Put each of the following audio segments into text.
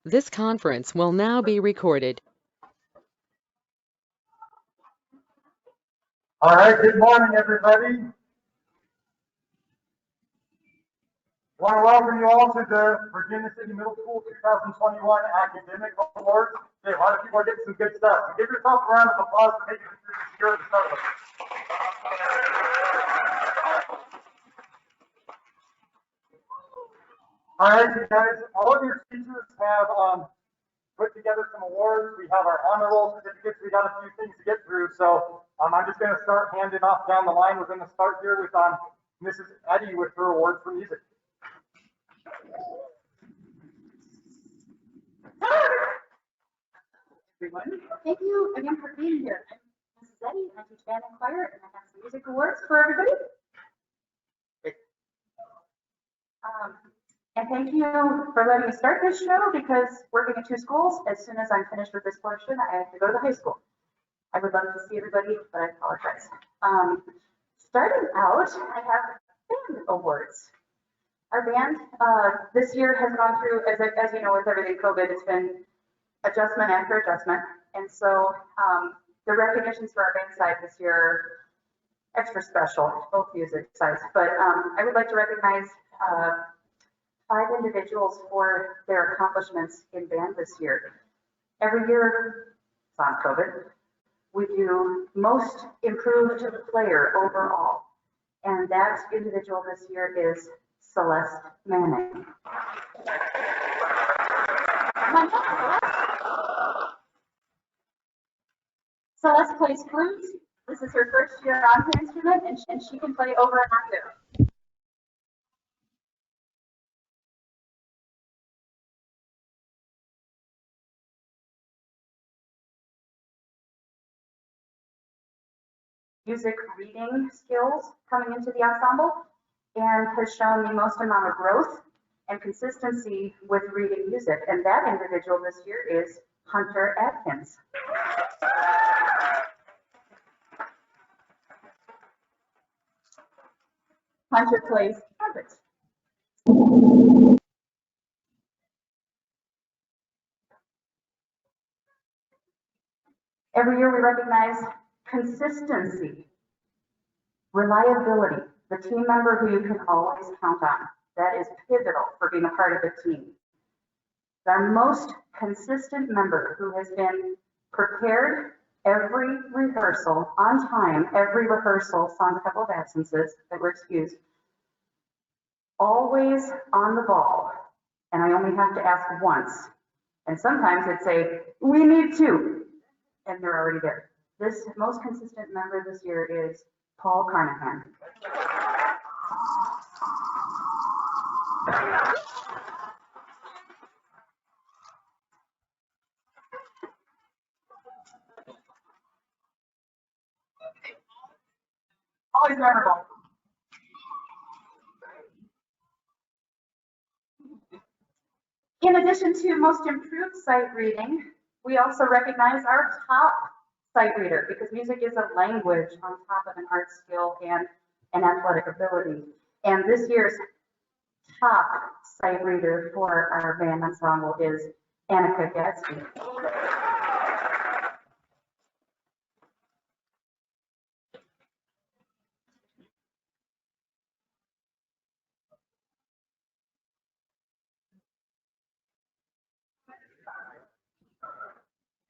This conference will now be recorded. All right, good morning, everybody. I want to welcome you all to the Virginia City Middle School 2021 Academic Awards. Okay, a lot of people are getting some good stuff. So give yourself a round of applause for making it through this year to start with. All right, you guys, all of your teachers have put together some awards. We have our honor roll certificates. We got a few things to get through. So I'm just going to start handing off down the line. We're going to start here with Mrs. Eddy with her award for music. Everyone, thank you again for being here. I'm Mrs. Eddy, I teach band and choir, and I have some music awards for everybody. And thank you for letting me start this show, because working at two schools, as soon as I'm finished with this portion, I have to go to the high school. I would love to see everybody, but I apologize. Starting out, I have band awards. Our band this year has gone through, as you know, with everything COVID, it's been adjustment after adjustment. And so the recognitions for our band side this year are extra special, both music sides. But I would like to recognize 5 individuals for their accomplishments in band this year. Every year, sans COVID, we do most improved player overall. And that individual this year is Celeste Manning. Celeste plays flute. This is her first year on her instrument, and she can play over an octave. Music reading skills coming into the ensemble, and has shown the most amount of growth and consistency with reading music. And that individual this year is Hunter Atkins. Hunter plays trumpet. Every year we recognize consistency, reliability, the team member who you can always count on. That is pivotal for being a part of the team. Our most consistent member who has been prepared every rehearsal on time, every rehearsal, sans a couple of absences that were excused, always on the ball. And I only have to ask once. And sometimes it's a, we need to, and they're already there. This most consistent member this year is Paul Carnahan. Always memorable. In addition to most improved sight reading, we also recognize our top sight reader, because music is a language on top of an art skill and an athletic ability. And this year's top sight reader for our band ensemble is Annika Gadsby.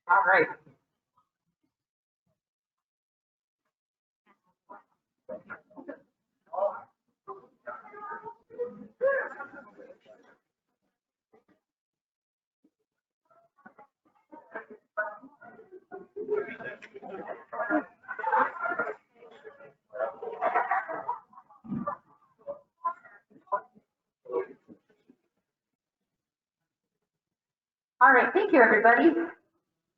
All right. All right, thank you, everybody.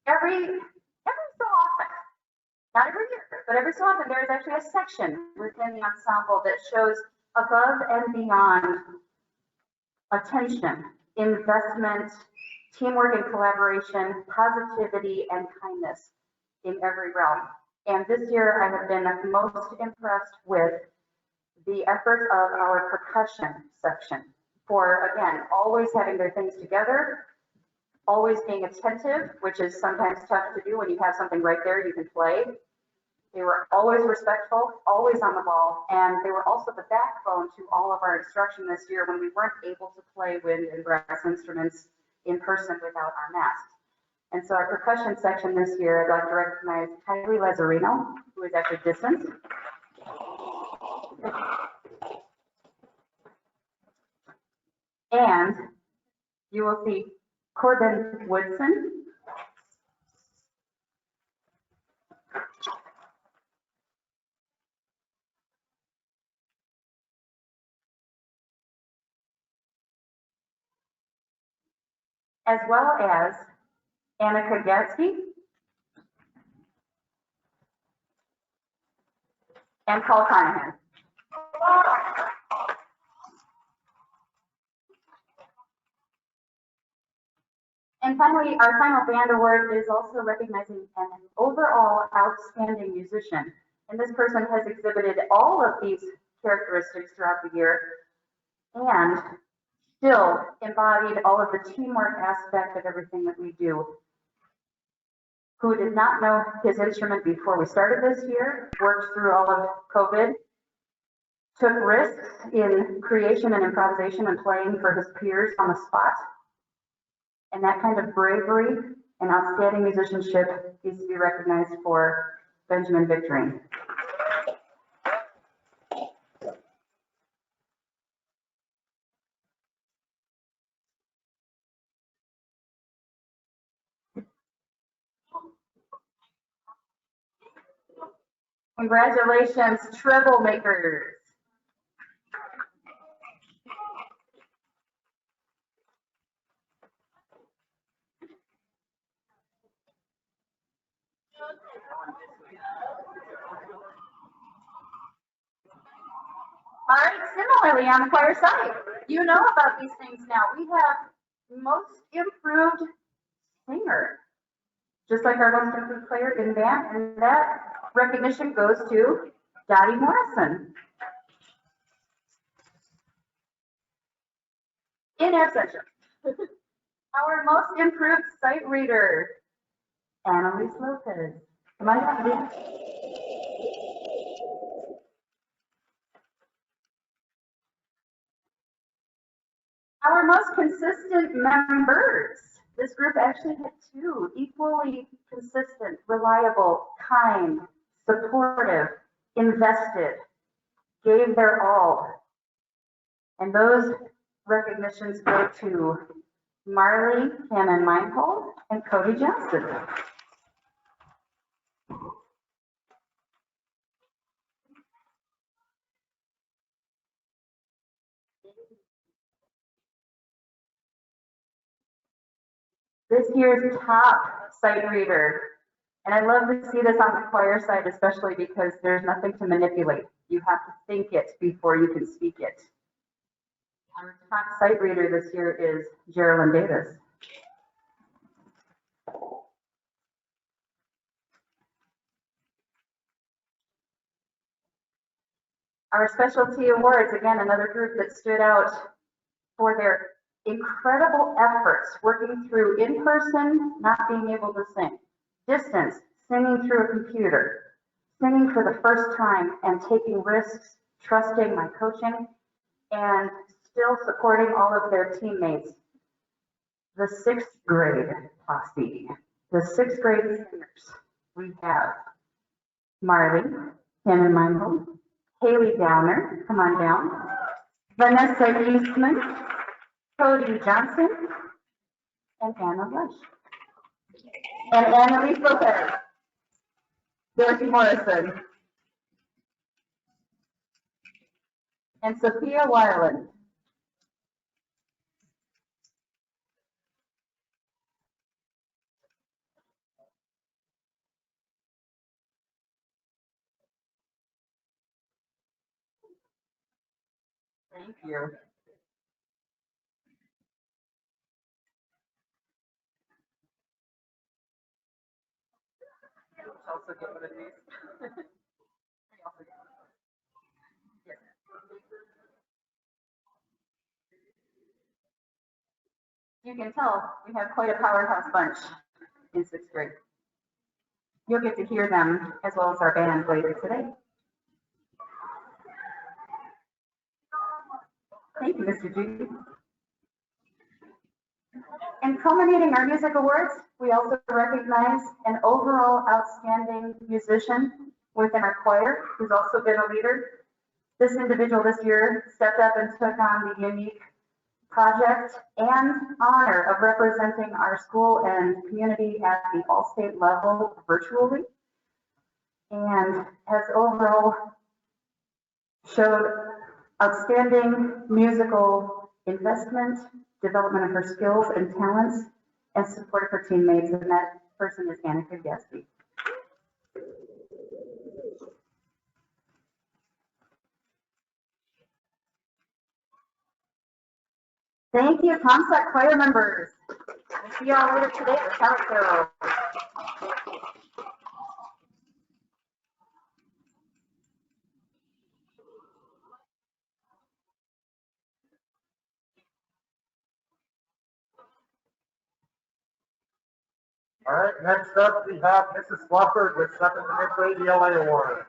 Every so often, not every year, but every so often, there is actually a section within the ensemble that shows above and beyond attention, investment, teamwork and collaboration, positivity, and kindness in every realm. And this year, I have been most impressed with the efforts of our percussion section for, again, always having their things together, always being attentive, which is sometimes tough to do when you have something right there you can play. They were always respectful, always on the ball, and they were also the backbone to all of our instruction this year when we weren't able to play wind and brass instruments in person without our masks. And so our percussion section this year, I'd like to recognize Kylie Lazzarino, who is at the distance. And you will see Corbin Woodson. As well as Annika Gatsky and Paul Conahan. And finally, our final band award is also recognizing an overall outstanding musician. And this person has exhibited all of these characteristics throughout the year and still embodied all of the teamwork aspect of everything that we do. Who did not know his instrument before we started this year, worked through all of COVID, took risks in creation and improvisation and playing for his peers on the spot. And that kind of bravery and outstanding musicianship needs to be recognized for Benjamin Victorine. Congratulations, treble makers. All right, similarly on the choir side, you know about these things now. We have most improved singer, just like our most improved player in band, and that recognition goes to Dottie Morrison. In absentia. Our most improved sight reader, Annalise Lopez. Come on down, please. Our most consistent members. This group actually had two equally consistent, reliable, kind, supportive, invested, gave their all. And those recognitions go to Marley Cannon-Meinhold and Cody Johnson. This year's top sight reader, and I love to see this on the choir side, especially because there's nothing to manipulate. You have to think it before you can speak it. Our top sight reader this year is Geraldine Davis. Our specialty awards, again, another group that stood out for their incredible efforts working through in person, not being able to sing, distance, singing through a computer, singing for the first time and taking risks, trusting my coaching, and still supporting all of their teammates. The sixth grade posse, the sixth grade singers, we have Marley Cannon-Meinhold, Haley Downer, come on down, Vanessa Eastman, Cody Johnson, and Anna Lush. And Annalise Lopez, Dorothy Morrison, and Sophia Weiland. Thank you. Also get one of these. You can tell we have quite a powerhouse bunch in 6th grade. You'll get to hear them as well as our band later today. Thank you, Mr. Judy. And culminating our music awards, we also recognize an overall outstanding musician within our choir, who's also been a leader. This individual this year stepped up and took on the unique project and honor of representing our school and community at the all-state level virtually, and has overall showed outstanding musical investment, development of her skills and talents, and support of her teammates, and that person is Annika Gatsby. Thank you, Comstock choir members. We'll see y'all later today for talent show. All right, next up we have Mrs. Swafford with 7th and 8th grade ELA Award.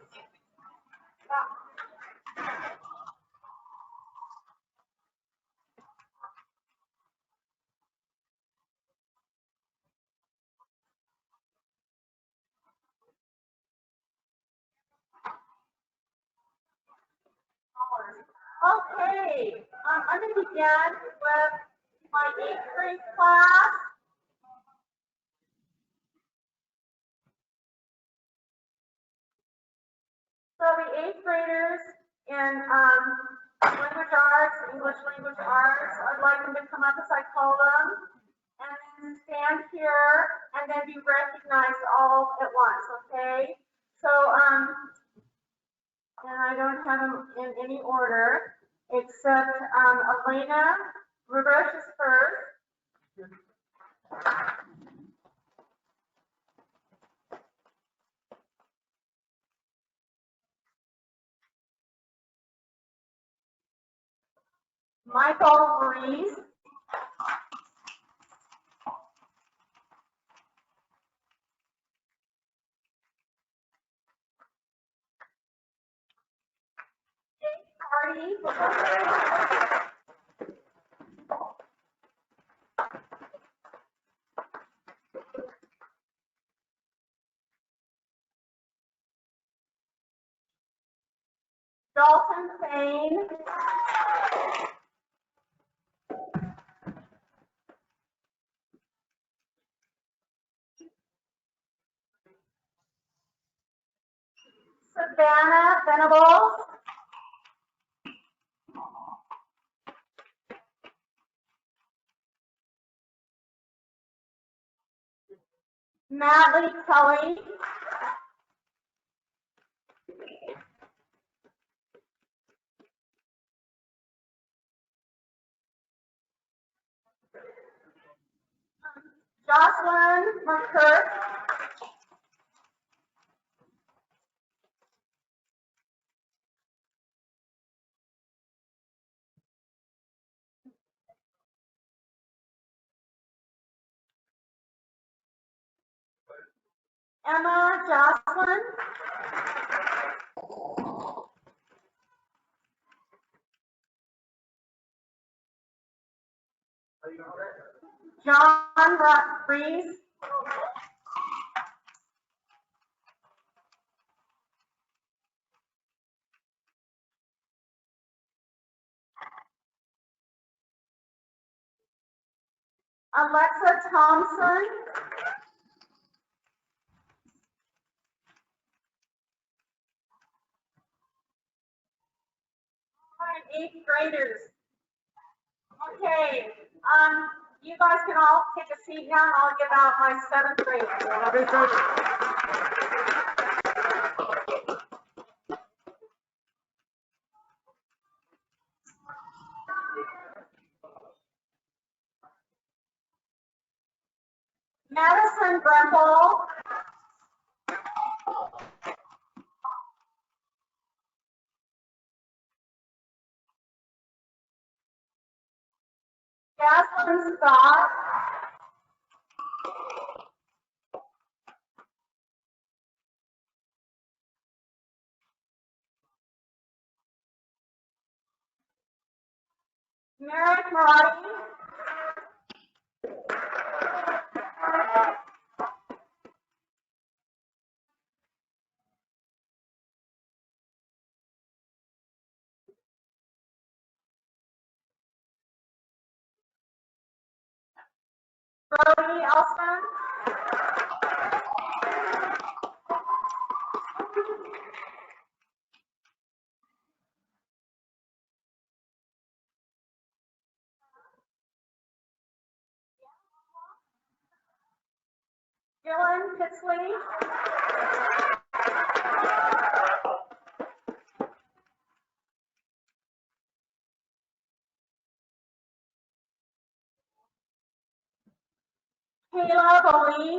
Okay, I'm going to begin with my 8th grade class. So the 8th graders in language arts, English language arts, I'd like them to come up as I call them, and then stand here, and then be recognized all at once, okay? So, and I don't have them in any order, except Elena Rubesh is first. Michael Reese. Party. Dalton Payne. Savannah Venables. Madly Kelly. Jocelyn McCurk. Emma Jocelyn. John Reese. Alexa Thompson. All right, 8th graders. Okay, you guys can all take a seat now, and I'll give out my 7th graders. Madison Bremble. Jaslyn Scott. Merrick Marathi. Brody Elston. Dylan Pitsley. Caleb Ali.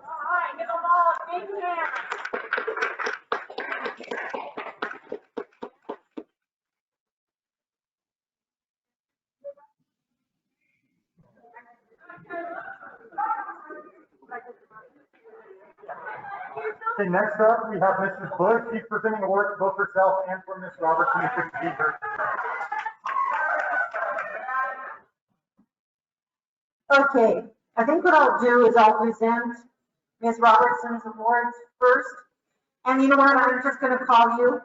All right, give them all a big hand. Okay, next up, we have Mrs. Bush. She's presenting awards both herself and for Miss Robertson, who took the her. Okay, I think what I'll do is I'll present Ms. Robertson's awards first. And you know what, I'm just gonna call you.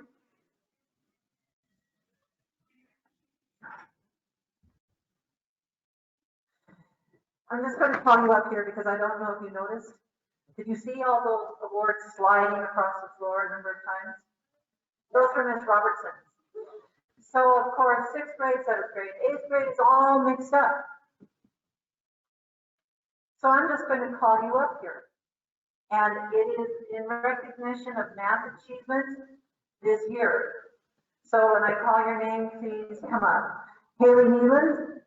I'm just gonna call you up here because I don't know if you noticed. Did you see all those awards sliding across the floor a number of times? Those were Ms. Robertson. So of course, 6th grade, 7th grade, 8th grade is all mixed up. So I'm just going to call you up here. And it is in recognition of math achievement this year. So when I call your name, please come up. Haley Neeland.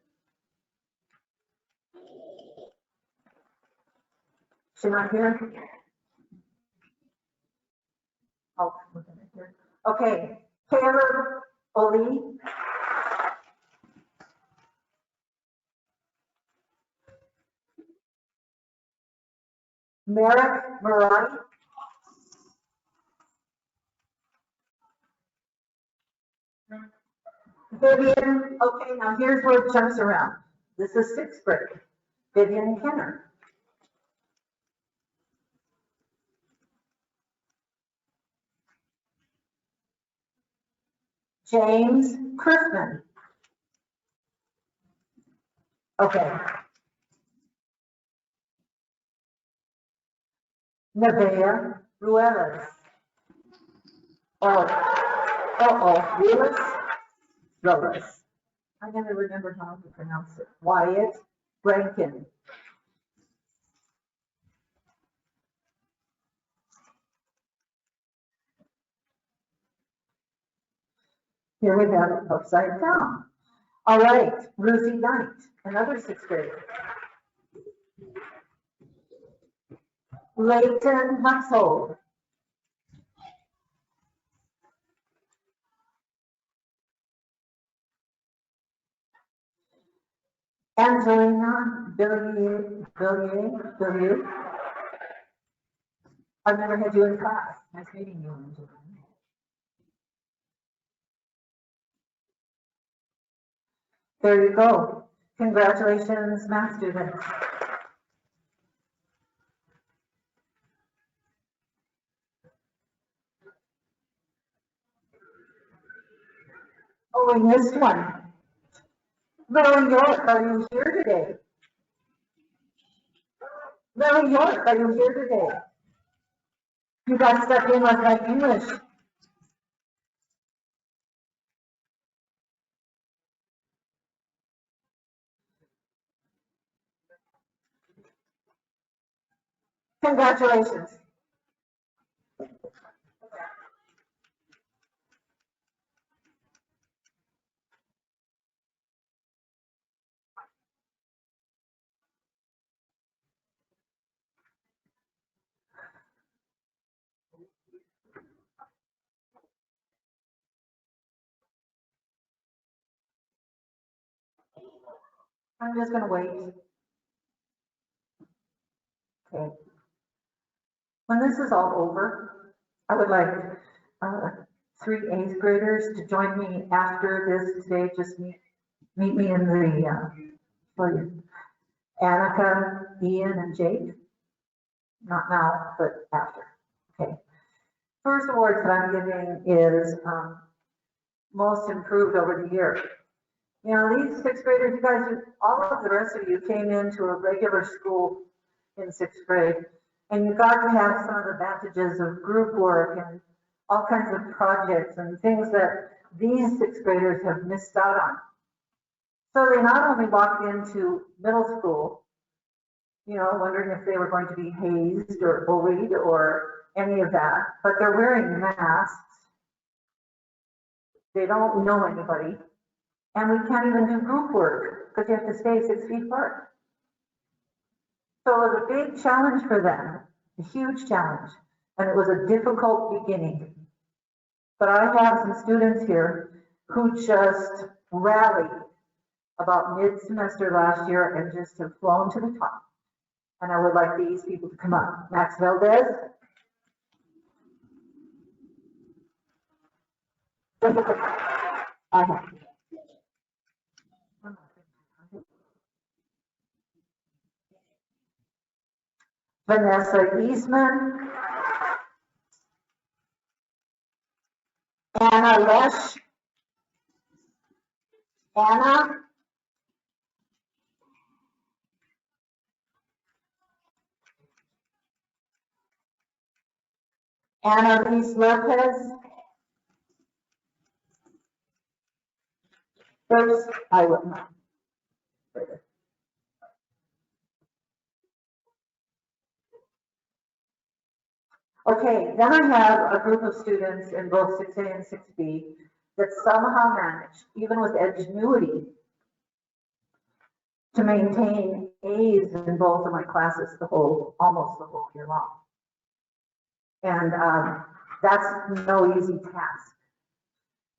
She not here? Oh, look at it here. Okay, Caleb Oli. Merrick Marathi. Vivian, okay, now here's where it jumps around. This is 6th grade. Vivian Kenner. James Criffman. Okay. Nevaeh Ruelas. Ruelas. I never remembered how to pronounce it. Wyatt Rankin. Here we have it upside down. All right, Ruthie Knight, another 6th grader. Leighton Huxhold. Angelina Billier. I've never had you in class. Nice meeting you, Angelina. There you go. Congratulations, math students. Oh, we missed one. Lily York, are you here today? Lily York, are you here today? You got stuck in with my English. Congratulations. I'm just gonna wait. Okay. When this is all over, I would like 3 8th graders to join me after this today. Just meet me in the foyer. Annika, Ian, and Jake. Not now, but after. Okay. First award that I'm giving is most improved over the year. You know, these 6th graders, you guys, all of the rest of you came into a regular school in 6th grade, and you got to have some of the advantages of group work and all kinds of projects and things that these 6th graders have missed out on. So they not only walked into middle school, you know, wondering if they were going to be hazed or bullied or any of that, but they're wearing masks. They don't know anybody. And we can't even do group work because you have to stay 6 feet apart. So it was a big challenge for them, a huge challenge. And it was a difficult beginning. But I have some students here who just rallied about mid-semester last year and just have flown to the top. And I would like these people to come up. Max Valdez. I have. Vanessa Eastman. Anna Lesh. Anna. Anna Luis Lopez. First, I will not. Okay, then I have a group of students in both 6A and 6B that somehow managed, even with ingenuity, to maintain A's in both of my classes almost the whole year long. And that's no easy task.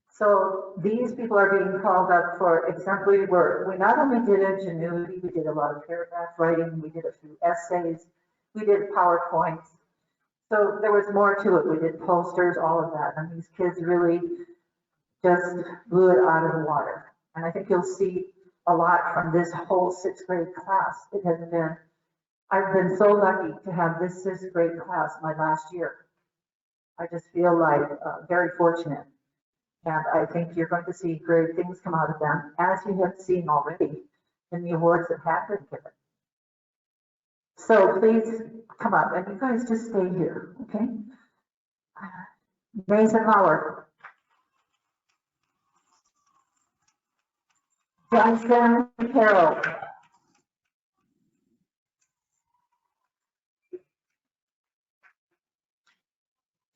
So these people are being called up for exemplary work. We not only did ingenuity, we did a lot of paragraph writing, we did a few essays, we did PowerPoints. So there was more to it. We did posters, all of that. And these kids really just blew it out of the water. And I think you'll see a lot from this whole 6th grade class. I've been so lucky to have this 6th grade class my last year. I just feel like very fortunate. And I think you're going to see great things come out of them, as you have seen already in the awards that have been given. So please come up, and you guys just stay here, okay? Mason Lauer. Johnson Carroll.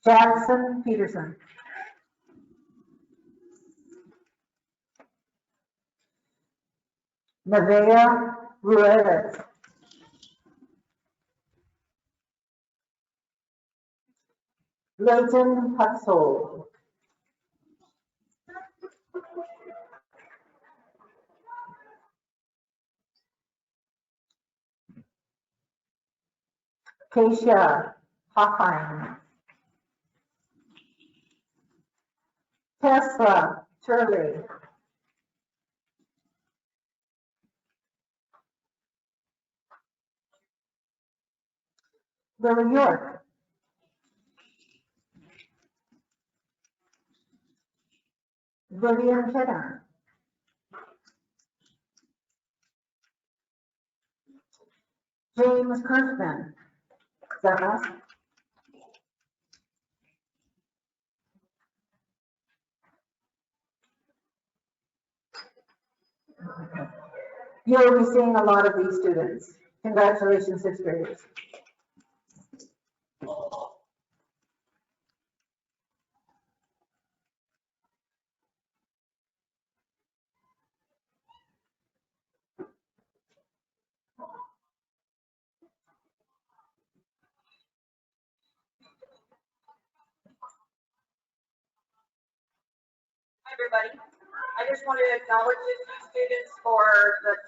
Jackson Peterson. Nevaeh Ruiz. Leighton Huxhold. Keisha Hoffine. Tesla Turley. Lily York. Vivian Kidder. James Kirkman. Is that us? You'll be seeing a lot of these students. Congratulations, 6th graders. Hi, everybody. I just want to acknowledge these two students for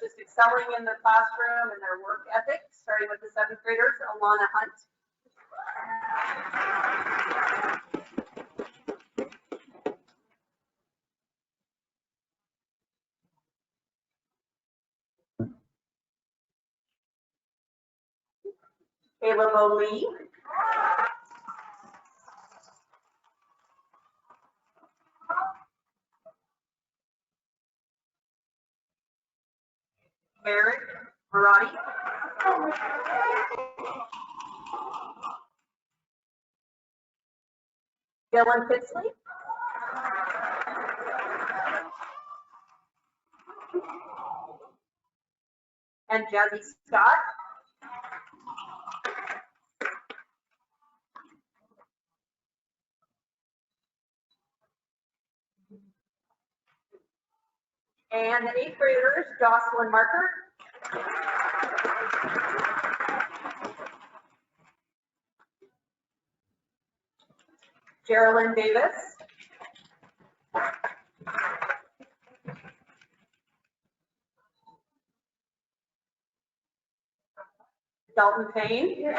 just excelling in the classroom and their work ethic, starting with the 7th graders, Alana Hunt. Caleb O'Lee. Eric Marotti. Dylan Pitsley. And Jazzy Scott. And the 8th graders, Jocelyn Marker. Geraldine Davis. Dalton Payne.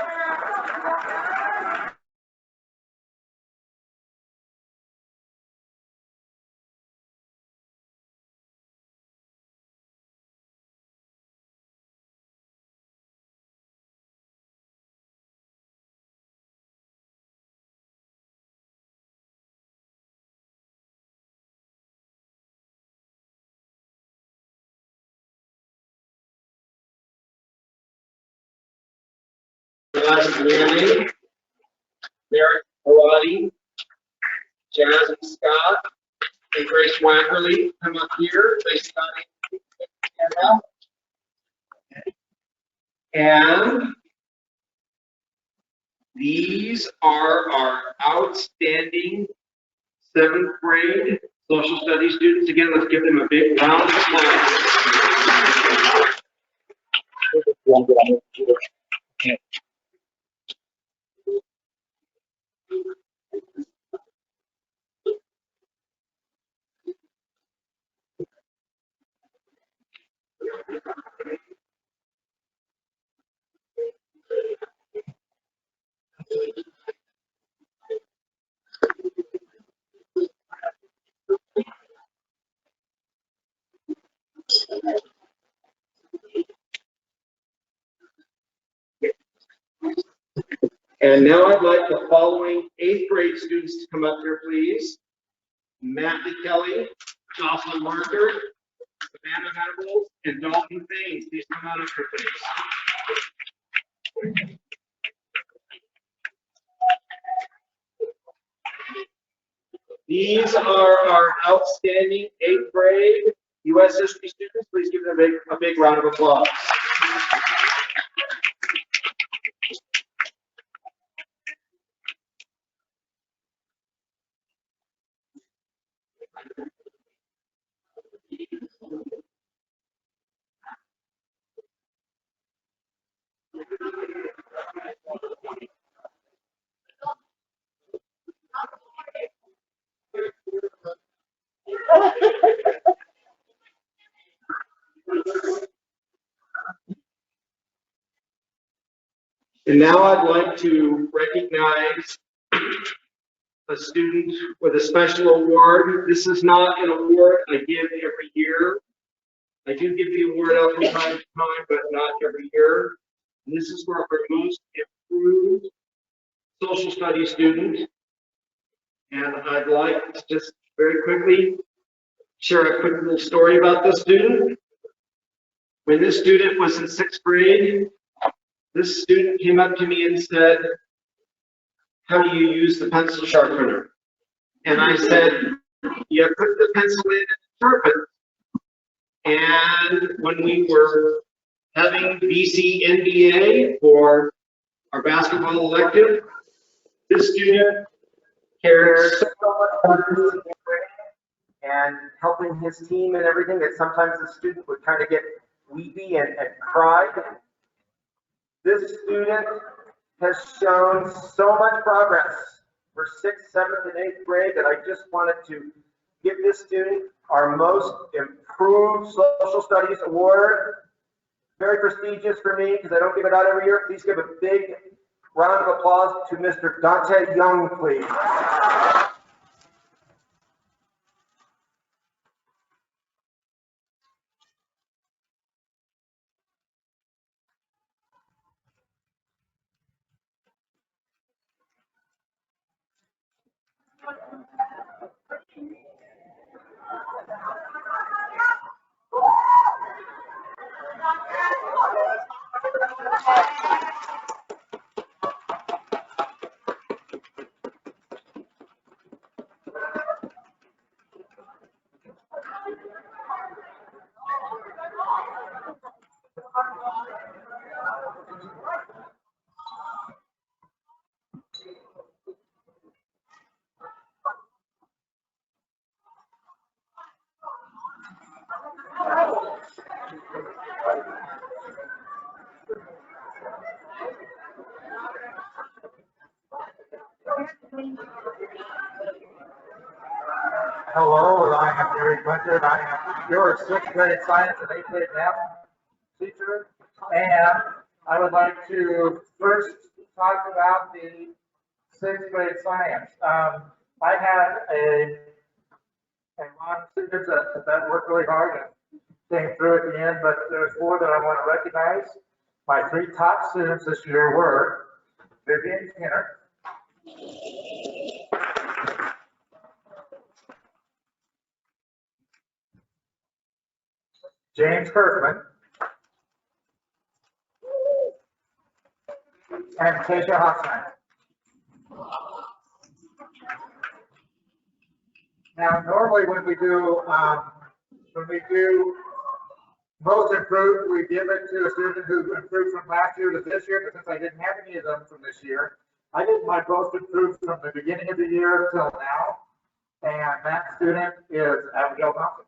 Manning, Merrick Marotti, Jazzy Scott, and Grace Wackerly come up here. Grace Scott and these are our outstanding 7th grade social studies students. Again, let's give them a big round of applause. And now I'd like the following 8th grade students to come up here, please. Matthew Kelly, Jocelyn Marker, Savannah Venables, and Dalton Thames. Please come on up here, please. These are our outstanding 8th grade U.S. history students. Please give them a big round of applause. And now I'd like to recognize a student with a special award. This is not an award I give every year. I do give the award out from time to time, but not every year. And this is for our most improved social studies student. And I'd like to just very quickly share a quick little story about this student. When this student was in 6th grade, this student came up to me and said, "How do you use the pencil sharpener?" And I said, "You put the pencil in and sharpen." And when we were having VCMS for our basketball elective, this student cared so much about and helping his team and everything that sometimes the student would kind of get weepy and cry. This student has shown so much progress for 6th, 7th, and 8th grade that I just wanted to give this student our Most Improved Social Studies Award. Very prestigious for me because I don't give it out every year. Please give a big round of applause to Mr. Dante Young, please. Hello, I am Gary Quinton. I am your sixth grade science and eighth grade math teacher. And I would like to first talk about the sixth grade science. I had a lot of students that worked really hard and came through at the end, but there's four that I want to recognize. My three top students this year were Vivian Skinner, James Kirkman, and Keisha Hoffman. Now, normally when we do most improved, we give it to a student who improved from last year to this year, but since I didn't have any of them from this year, I did my most improved from the beginning of the year till now, and that student is Abigail Thompson.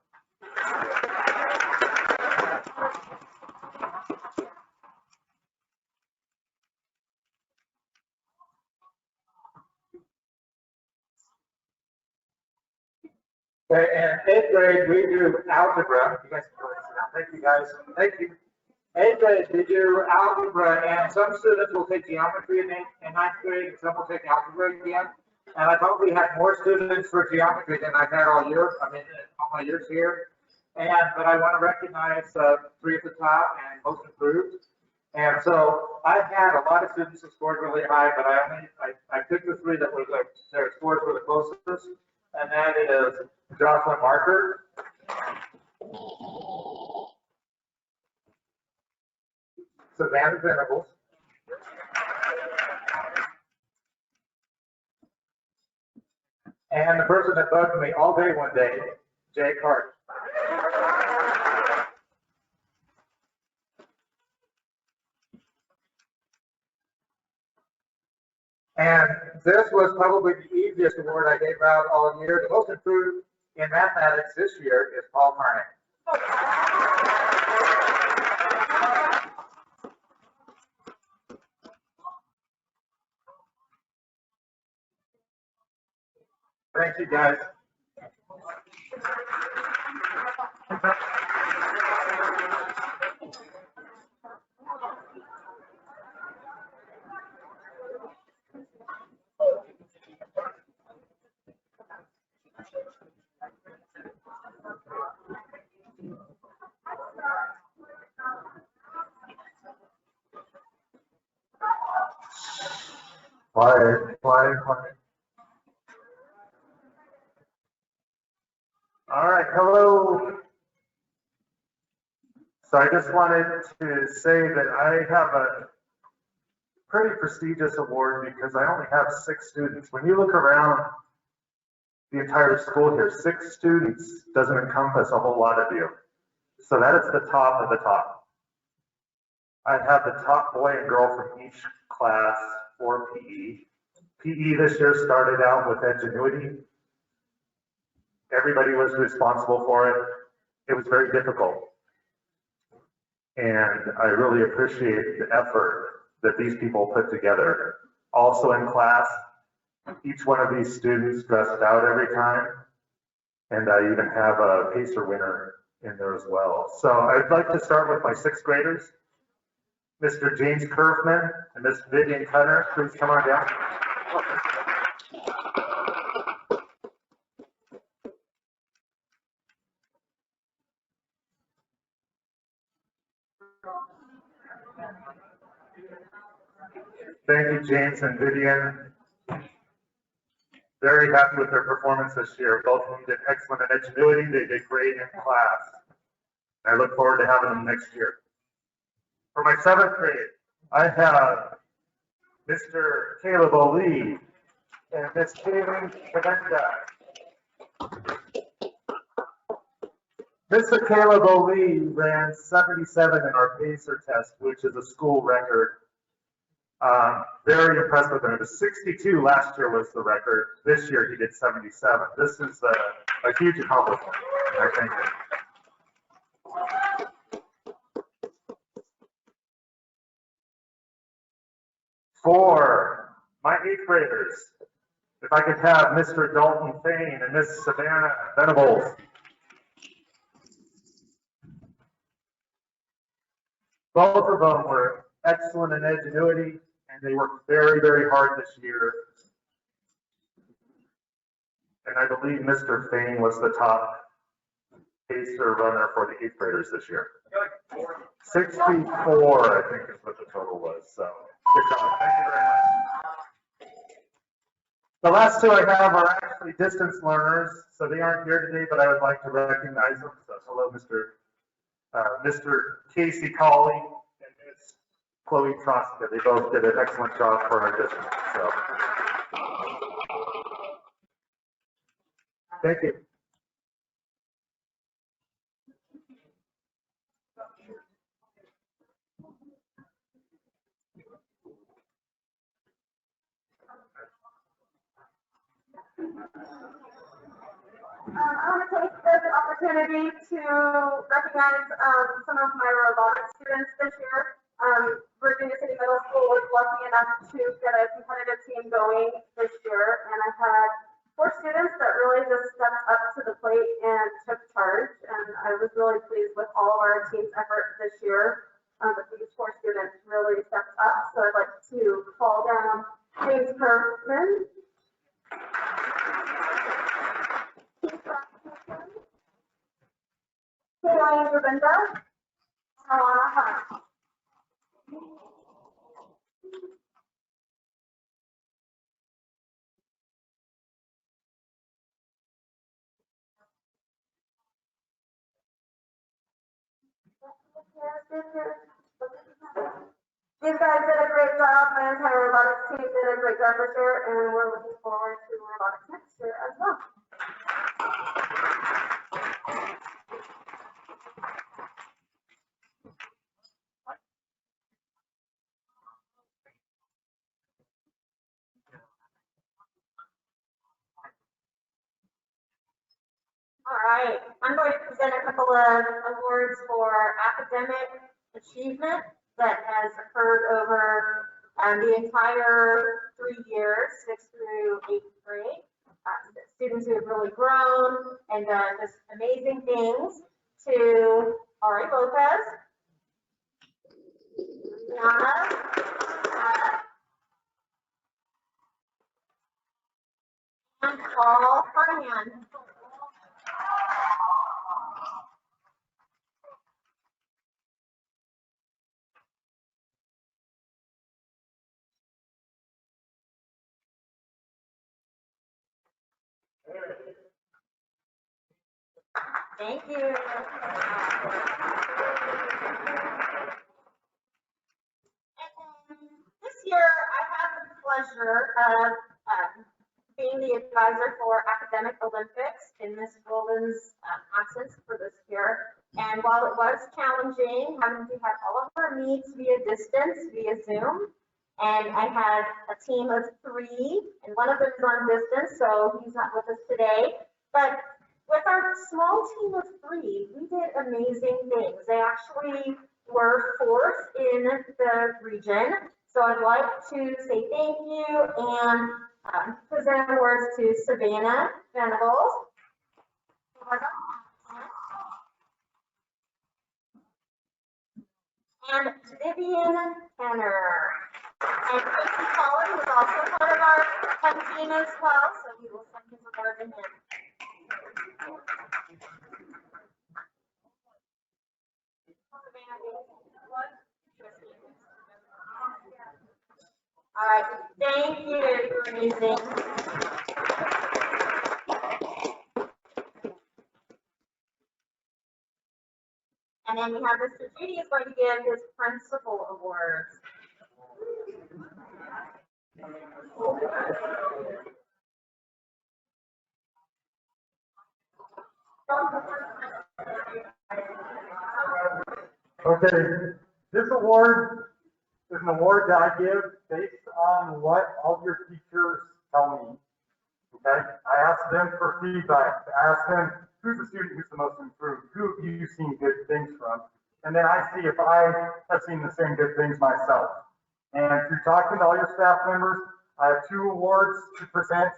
Okay, in eighth grade, we do algebra. You guys can go ahead and sit down. Thank you, guys. Thank you. Eighth grade, we do algebra, and some students will take geometry in ninth grade, and some will take algebra again. And I probably had more students for geometry than I've had all year. I mean, all my years here. But I want to recognize three at the top and most improved. And so I had a lot of students who scored really high, but I picked the three that were their scores were the closest, and that is Jocelyn Marker, Savannah Venables, and the person that bugged me all day one day, Jay Hart. And this was probably the easiest award I gave out all year. The most improved in mathematics this year is Paul Carney. Thank you, guys. Quiet. All right, hello. So I just wanted to say that I have a pretty prestigious award because I only have 6 students. When you look around the entire school here, 6 students doesn't encompass a whole lot of you. So that is the top of the top. I have the top boy and girl from each class for PE. PE this year started out with ingenuity. Everybody was responsible for it. It was very difficult. And I really appreciate the effort that these people put together. Also in class, each one of these students dressed out every time. And I even have a PACER winner in there as well. So I'd like to start with my sixth graders. Mr. James Curfman and Miss Vivian Cutter, please come on down. Thank you, James and Vivian. Very happy with their performance this year. Both of them did excellent in Edgenuity. They did great in class. I look forward to having them next year. For my seventh grade, I have Mr. Caleb O'Lee and Miss Kaylin Cavenda. Mr. Caleb O'Lee ran 77 in our PACER test, which is a school record. Very impressed with him. It was 62 last year was the record. This year he did 77. This is a huge accomplishment, I think. For my eighth graders, if I could have Mr. Dalton Fain and Miss Savannah Venables. Both of them were excellent in Edgenuity, and they worked very, very hard this year. And I believe Mr. Fain was the top PACER runner for the eighth graders this year. 64, I think is what the total was. So good job. Thank you very much. The last two I have are actually distance learners, so they aren't here today, but I would like to recognize them. So hello, Mr. Casey Colley and Ms. Chloe Troska. They both did an excellent job for our district. So thank you. I want to take this opportunity to recognize some of my robotics students this year. Virginia City Middle School was lucky enough to get a competitive team going this year, and I had 4 students that really just stepped up to the plate and took charge, and I was really pleased with all of our team's effort this year. But these 4 students really stepped up, so I'd like to call down James Kerfman, Kaylin Rabinda, Alana Hunt. These guys did a great job. My entire robotics team did a great job this year, and we're looking forward to robotics next year as well. All right, I'm going to present a couple of awards for academic achievement that has occurred over the entire 3 years, 6th through 8th grade. Students who have really grown and done just amazing things to Ari Lopez, Rihanna, and Paul Carnahan. Thank you. And this year, I have the pleasure of being the advisor for Academic Olympics in Ms. Golden's absence for this year. And while it was challenging, having to have all of our meets via distance, via Zoom, and I had a team of 3, and one of them is on distance, so he's not with us today. But with our small team of 3, we did amazing things. They actually were 4th in the region. So I'd like to say thank you and present awards to Savannah Venables, And Vivian Tanner. And Casey Collins is also part of our team as well, so we will send his award to him. All right, thank you, you're amazing. And then we have Mr. Judy is going to give his principal awards. Okay, this award is an award that I give based on what all of your teachers tell me. Okay, I ask them for feedback. I ask them who's the student who's the most improved, who have you seen good things from, and then I see if I have seen the same good things myself. And through talking to all your staff members, I have 2 awards to present.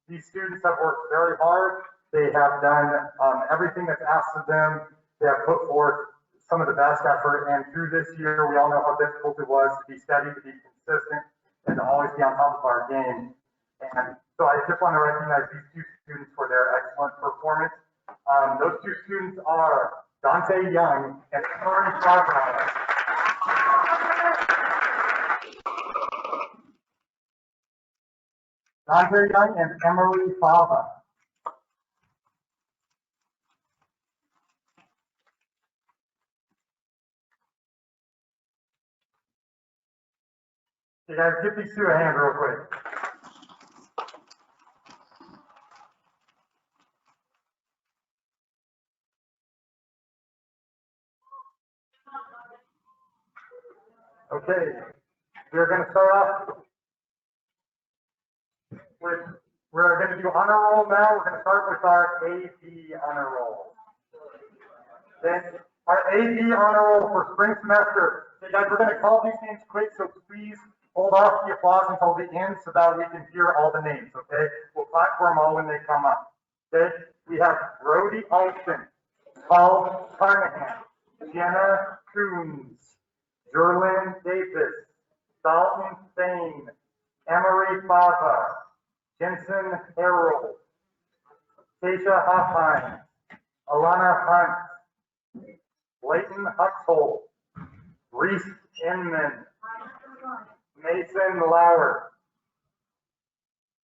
These students have worked very hard. They have done everything that's asked of them. They have put forth some of the best effort. And through this year, we all know how difficult it was to be steady, to be consistent, and to always be on top of our game. And so I just want to recognize these 2 students for their excellent performance. Those 2 students are Dante Young and Emery Farber. Dante Young and Emery Farber. You guys give these 2 a hand real quick. Okay, we're going to start off with, we're going to do honor roll now. We're going to start with our AP honor roll. Then our AP honor roll for spring semester. Okay, guys, we're going to call these names quick, so please hold off the applause until the end so that we can hear all the names, okay? We'll clap for them all when they come up. Okay, we have Brody Olson, Paul Carnahan, Jenna Coons, Jerlyn Davis, Dalton Thane, Emery Fava, Jensen Harold, Keisha Hoffheim, Alana Hunt, Leighton Huxhold, Reese Inman, Mason Lauer,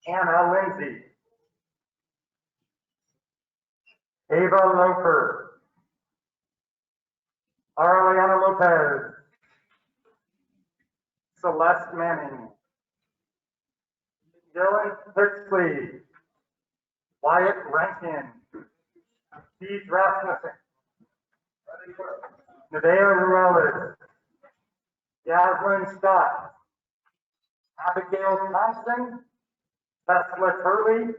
Anna Lindsay, Ava Loper, Ariana Lopez, Celeste Manning, Dylan Pixley, Wyatt Rankin, Steve Rasmussen, Nevaeh Ruelas, Yaslyn Scott, Abigail Thompson, Tesla Turley,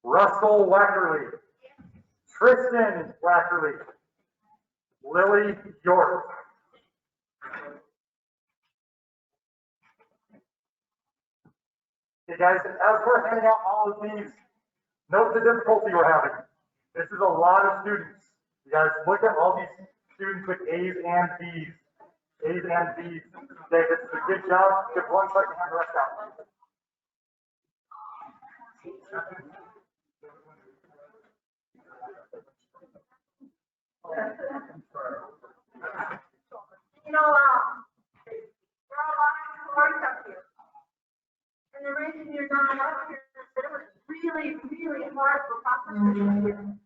Russell Wackerly, Tristan Wackerly, Lily York. Okay, guys, as we're handing out all of these, note the difficulty we're having. This is a lot of students. You guys look at all these students with A's and B's. A's and B's. Okay, this is a good job. Give one second, hand the rest out. You know, there are a lot of stories up here. And the reason you're not up here is that it was really, really hard for processors.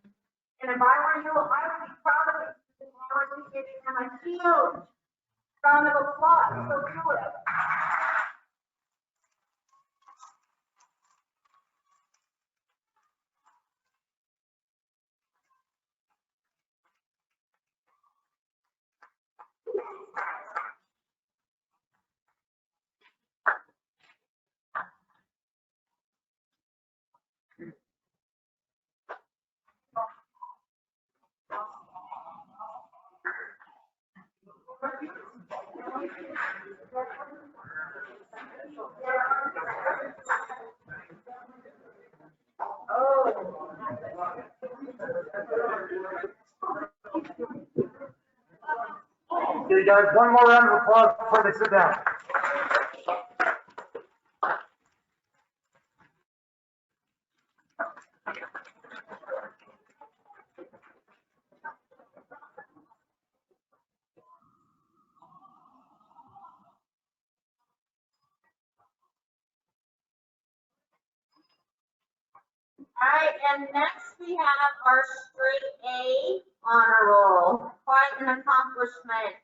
And if I were you, I would be proud of it. I would be giving them a huge round of applause. So do it. guys, one more round of applause before they sit down. All right, and next we have our straight A honor roll, quite an accomplishment.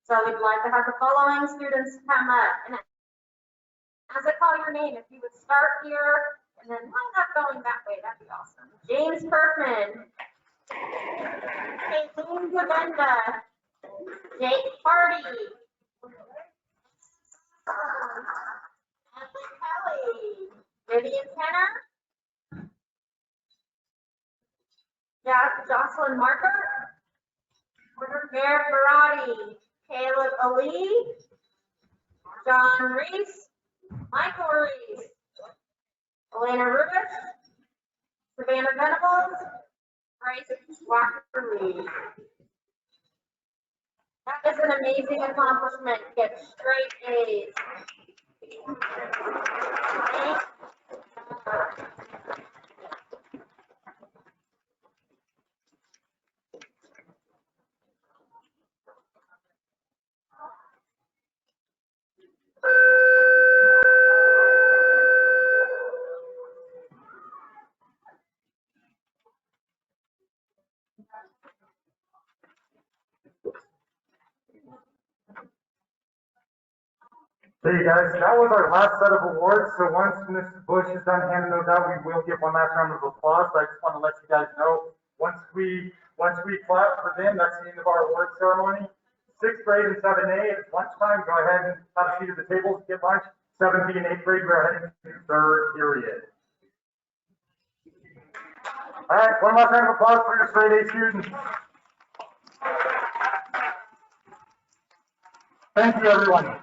So we'd like to have the following students come up. And as I call your name, if you would start here and then line up going that way, that'd be awesome. James Kirkman, Caitlin Gavenda, Jake Hardy, Ashley Kelly, Vivian Tenner, Jocelyn Marker, Merritt Barati, Caleb Ali, John Reese, Michael Reese, Elena Rubish, Savannah Venables, Bryce Walker Lee. That is an amazing accomplishment. Get straight A's. Okay, guys, that was our last set of awards. So once Mr. Bush is done handing those out, we will give one last round of applause. So I just want to let you guys know, once we clap for them, that's the end of our award ceremony. 6th grade and 7A, it's lunchtime. Go ahead and have a seat at the tables, get lunch. 7B and 8th grade, we're heading to third period. All right, one last round of applause for your straight A students. Thank you, everyone.